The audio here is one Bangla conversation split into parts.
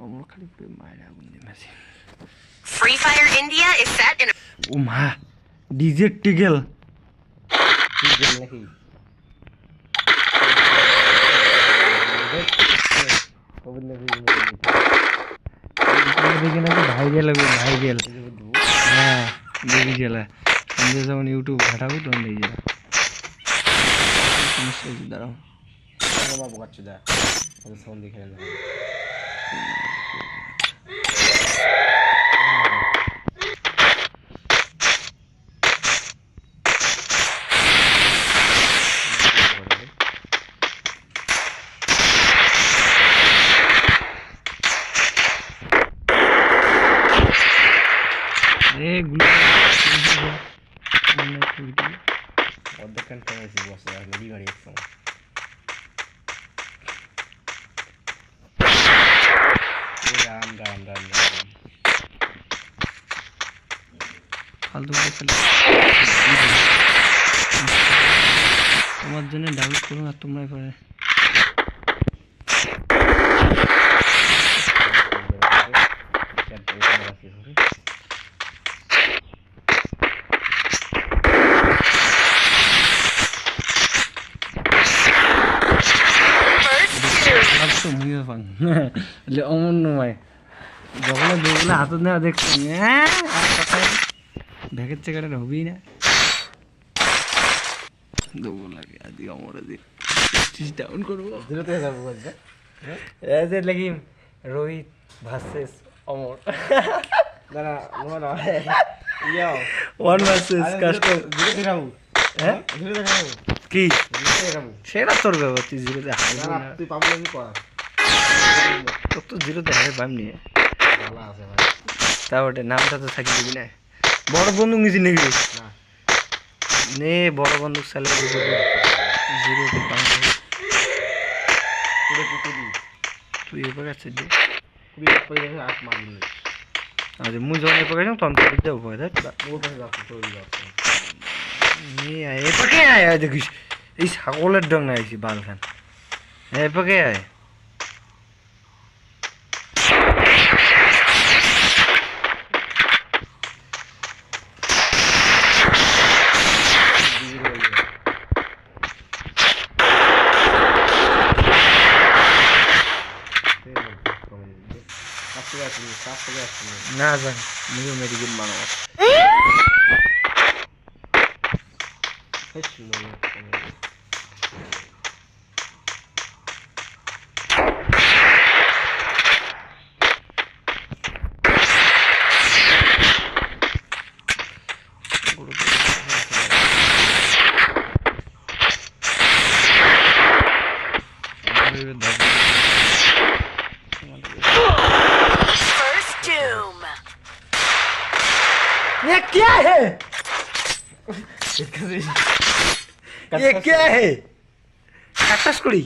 আমার খালি মায়ের আগুন নেমেছে। Free Fire India is set in ও মা ডিজে টিগেল নাকি দেখে নাকি ভাইরাল হবে ভাইরাল। হ্যাঁ দেখি গেলা আমি যখন ইউটিউব ঘাটাবো তখন দেখি গেলা সমস্যা হয়েছে। দাঁড়াও বাবু কাচ্ছি দা ফোন দেখে অর্ধেকখান কমেছি বসে আর নদী গাড়ি একসঙ্গে রাম রাম রাম রাম ফালতু তোমার জন্য ডাউনলোড করুন আর তোমরা পরে অমন নয় যখন যেগুলো হাতত নেওয়া দেখছেন ভ্যাকের চেকারের হবেই না দেবো লাগে আজকে অমর ডাউন করবো লাগি রোহিত ভার্সেস অমর ওয়ান ভার্সেস কাস্টম কি সেটা তোর ব্যাপার তুই জিরোতে তুই পাবো নাকি করা তোর তো জিরোতে হারে পাম নিয়ে তারপরে নামটা তো থাকি দিবি না। বড় বন্দুক নিয়েছি নাকি নে বড় বন্দুক চালে জিরোতে পাম তুই এবার আছে দে আচ্ছা মুই যখন এবার গেছিলাম তখন তো দেবো ভয় দেখ এপাকে আয় দেখিস এই ছাগলের ডং না আইসি বালখান এপাকে আয় না জান মুঝে মেডিকেল বানাবো ये क्या है ये क्या है কাটাস করি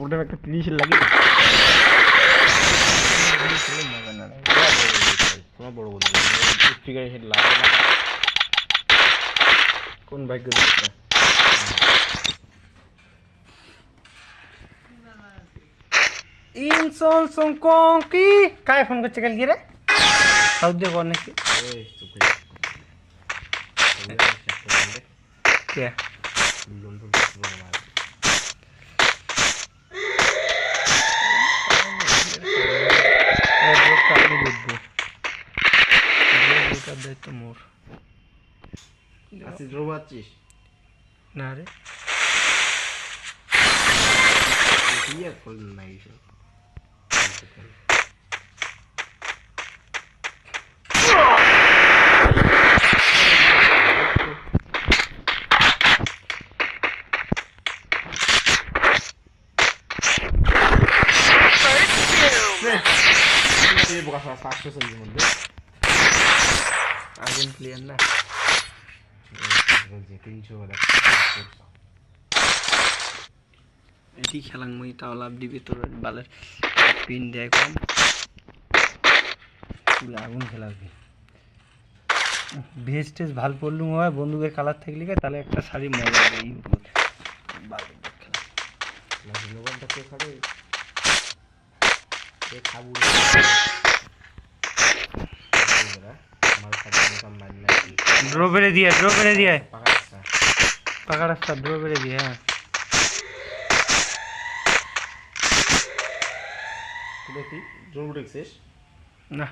ওটা একটা ত্রিশ লাগে তোমার বড় বন্ধু ফিগার হেড লাগে কোন ভাগ্য ইনসল সংকং কি কায় ফোন করছে কাল কি রে সাউথ দিয়ে করনে কি क्या मोर ना रे আগুন ক্লিয়ার না এটি খেলাং মই তাও লাভ দিবি তোর বালের পিন দেয় কম পুরো আগুন খেলাবি ভেজ টেস্ট ভাল পড়লুম হয় বন্দুকের কালার থাকলে তাহলে একটা শাড়ি মজা হবে এই বালের খেলা ये खाबू আমার খাবু কাম মার না ड्रॉ करे दिया है পাকাচ্ছা पकड़ रास्ता ड्रॉ करे दिया है তুই কি জোর উঠেছিস ना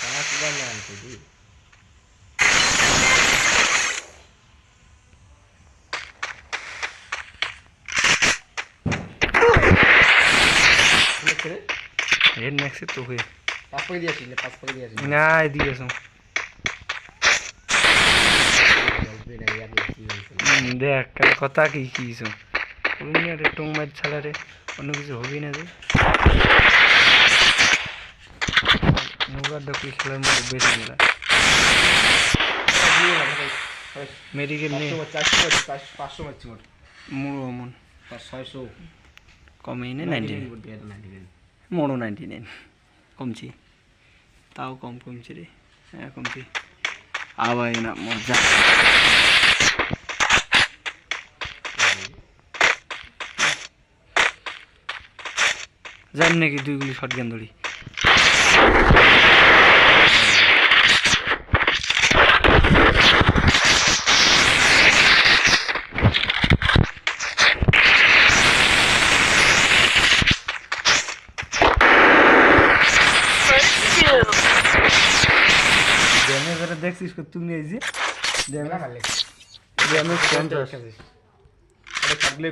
কানা সুগার না আনতে তুই করে ये नेक्स्ट तो हुए পাঁচ পাকে দিয়েছিস ना दिए सो देख कल कथा की सो उन्हें रे टोंग मैच चला रे অন্য কিছু হবে না রে নৌকার ডকি খেলার মধ্যে বেশি গেলা মেডিকেল নেই 500 মারছি মোট মোড়ো অমন 600 কমেই নেই 99 মোড়ো 99 কমছি তাও কমছি রে হ্যাঁ কমছি আবার না মজা জানি নাকি দুইগুলি শর্ট গান ধরি দেখছিস তুমি এই যে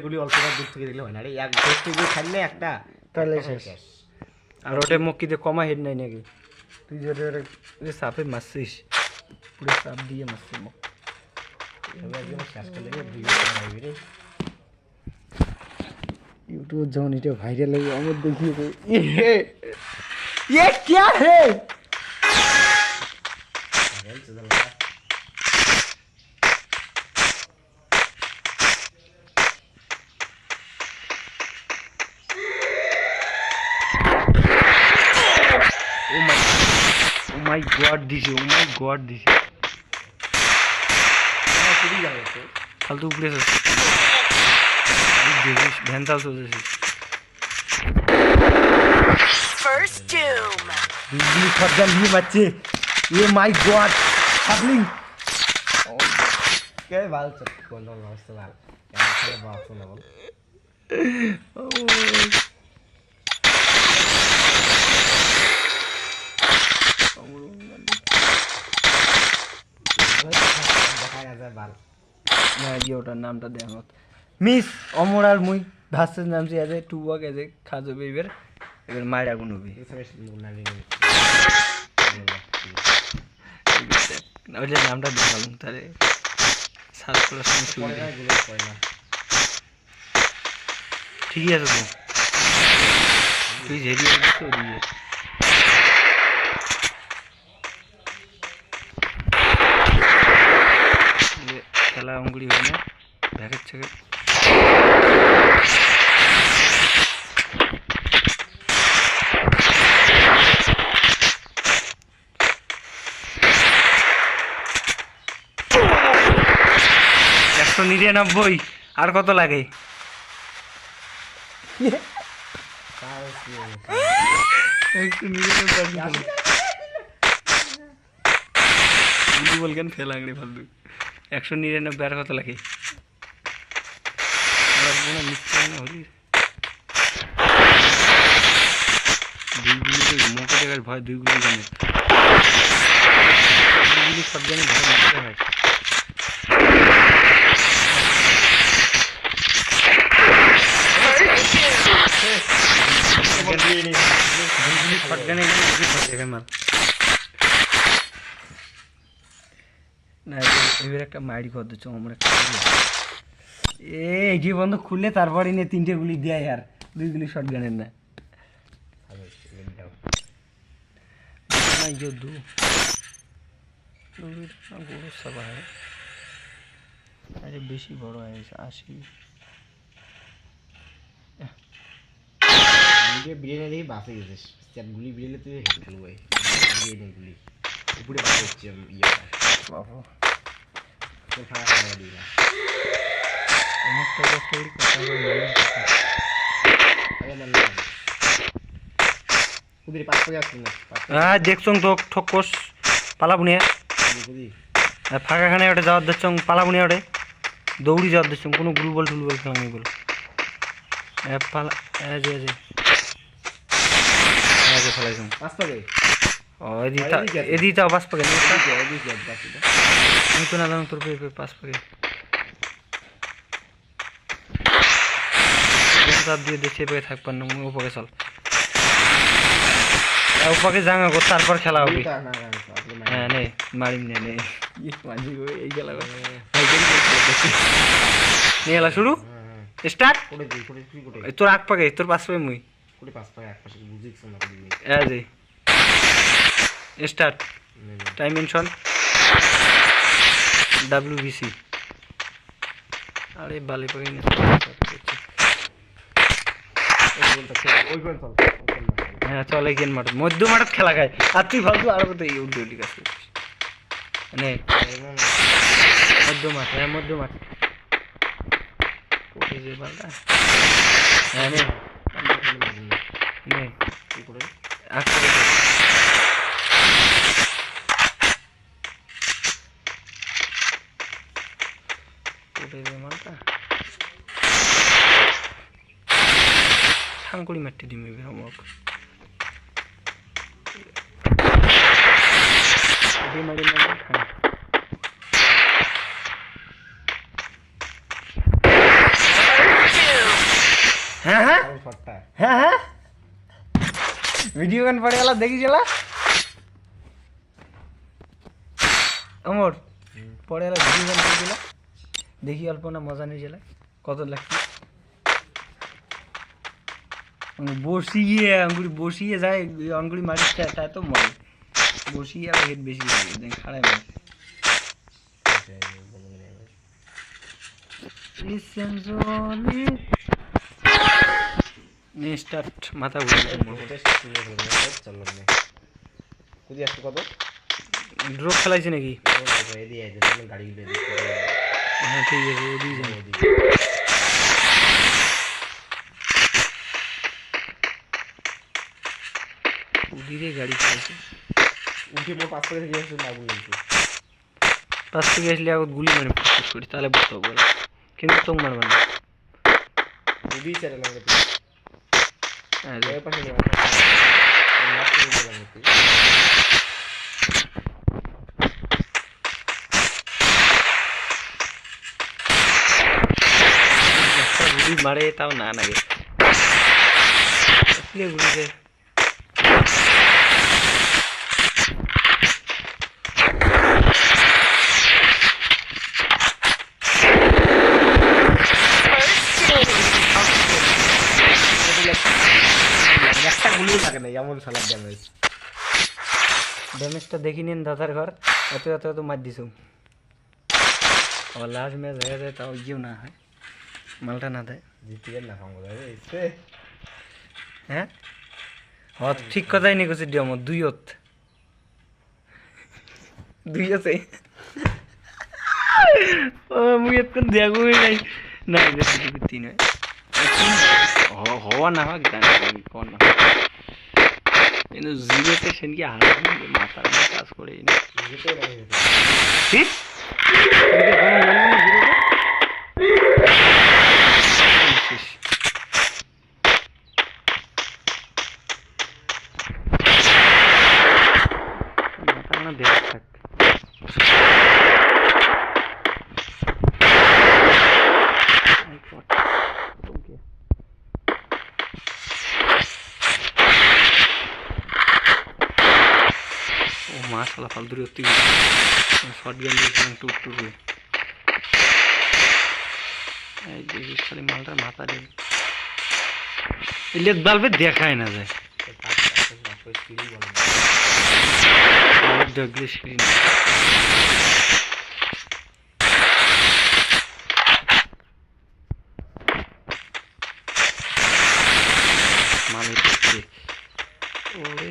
গুলি অল্প দূর থেকে দিলে হয় না রে এক থেকে খাইলে একটা তাহলে শেষ আর ওটা মক্কিতে কমা হেড নাই নাকি তুই যদি ওটা সাপে মারছিস পুরো সাপ দিয়ে মারছিস মক यूट्यूब जौन इटे वायरल है अमर देखिए ये क्या है Oh my god this फालतू प्लेस देख भैंसा सोचेছিস First doom. बिजली फटन ही बच्चे ये माय गॉड हबलिंग কে বাল চট কোন অবস্থা বাল কেন খেলে বাপ না বল না ये ওটার নামটা দেখাত মিস অমর আর মুই ভাসের নাম সে আছে টু ওয়াক আছে খাজো বেবের এবার মাইরা গুন হবে ওইটা নামটা দেখালাম তারে সার্চ করার সময় সুবিধা ঠিক আছে তো তুই ঝেড়িয়ে দিচ্ছ দিয়ে খেলা অঙ্গুলি হয় না ব্যাগের থেকে $199 আর কত লাগে বলকেন ফেলাংড়ি ফালতু 199 আর কত লাগে মোকে ভয় দুইগুলি জানে সব জানি ভয় মারতে হয় এবার একটা মাইরি কর দিচ্ছ আমার একটা এই যে বন্ধ খুললে তারপরে নিয়ে 3টে গুলি দেয় আর 2 গুলি শর্ট গানের না जो दो গরু সব है अरे বেশি বড় है 80 ভিডিও বিরিয়ানি দিয়ে বাসে গেছিস চার গুলি বিরিয়ানি তুই হেড খেলো ভাই বিরিয়ানি গুলি উপরে বাস হচ্ছে ইয়া বাবা তো ফাড়া খাওয়া দিই না অনেক টাকা স্টোরি কথা বলে আরে মানে কুদিরে পাঁচ পাকে আসছে না হ্যাঁ দেখছং তো ঠকস পালাবুনিয়া কুদি ফাঁকাখানে ওটা যাওয়ার দিচ্ছং পালাবুনিয়া ওটে দৌড়ি যাওয়ার দিচ্ছং কোনো গুলবল টুলবল খেলা নেই বল পালা যে ফেলাইছং পাঁচ পাকে ও এদি তাও পাঁচ পাকে এদিকে বাকিটা আমি তো না জানো তোর পাঁচ পাকে চাপ দিয়ে দেখে পেয়ে থাকবার না ওপাকে চল ওপাকে জাঙা কর তারপর খেলা হবে না না আপনি হ্যাঁ নে মারিম নে নে মাঝি এই গেলা নিয়ে এলা শুরু স্টার্ট করে দিই করে কি করে তোর আগ পাকে তোর পাঁচ পাকে মুই করে পাঁচ পাকে এক পাশে বুঝিছ না করে দিই স্টার্ট টাইম মেনশন WBC আরে বালি পাকে নে ওই কোন চল হ্যাঁ চলে গেন মাঠ মধ্য মাঠত খেলা খায় আর তুই ফালতু আর কত এই উল্টি উল্টি কাজ করছিস নে মধ্য মাঠ হ্যাঁ মধ্য মাঠ কোথায় যে বালটা হ্যাঁ নে নে কি করে আগ পাকে কোথায় যে মালটা সাংকুড়ি মারতে দিমি বেরোমক মারি হ্যাঁ হ্যাঁ শটটা হ্যাঁ হ্যাঁ ভিডিও গান পড়ে গেল দেখি চলা অমর পড়ে গেল ভিডিও গান পড়ে গেল দেখি অল্প না মজা নিয়ে চলা কত লাগছে বসিয়ে আঙ্গুলি বসিয়ে যায় আঙ্গুলি মারিস তা তো মরে বসিয়ে আবার হেড বেশি লাগে খাড়াই মারে স্টার্ট মাথা ঘুরে চল কুদি আসছে কত ড্রপ খেলাইছে নাকি এদিকে গাড়ি হ্যাঁ ঠিক আছে ওদিকে যাবো ওদিকে গাড়ি খেলাইছে উঠে মোট পাঁচ পাকে থেকে আসছে আগুন লাগছে পাঁচ থেকে আসলে আগত গুলি মারে ফুটফুট করি তাহলে বুঝতে হবে কিন্তু তোম মারবা না দুই চ্যানেল আমাকে হ্যাঁ এর পাশে নিয়ে গুলি মারে তাও না লাগে গুলি যে একটা গুলিও থাকে না এমন সালাদ ড্যামেজ ড্যামেজটা দেখি নিন দাদার ঘর এত এত এত মার দিছ আবার লাস্ট ম্যাচ হয়ে যায় তাও ইয়েও না হয় মালটা না দেয় জিতে গেল না খামো যাবে এসে হ্যাঁ ঠিক কথাই নি কছি ডিয়াম দুইয়ত দুইয়তে ও মুই এতক্ষণ দেখবই নাই না তিন হয় হওয়া না হয় গান কোন না কিন্তু জিরোতে সেনকি হারা মাথার কাজ করে জিতে না ঠিক দেখ থাক ও মাশাআল্লাহ ফালতুরি হতে শর্ট গান দিয়ে টুক টুক এই যে খালি মালটা মাথা দিয়ে ইলেট বালবে দেখায় না যায় ডগলে স্ক্রিন মানে ওরে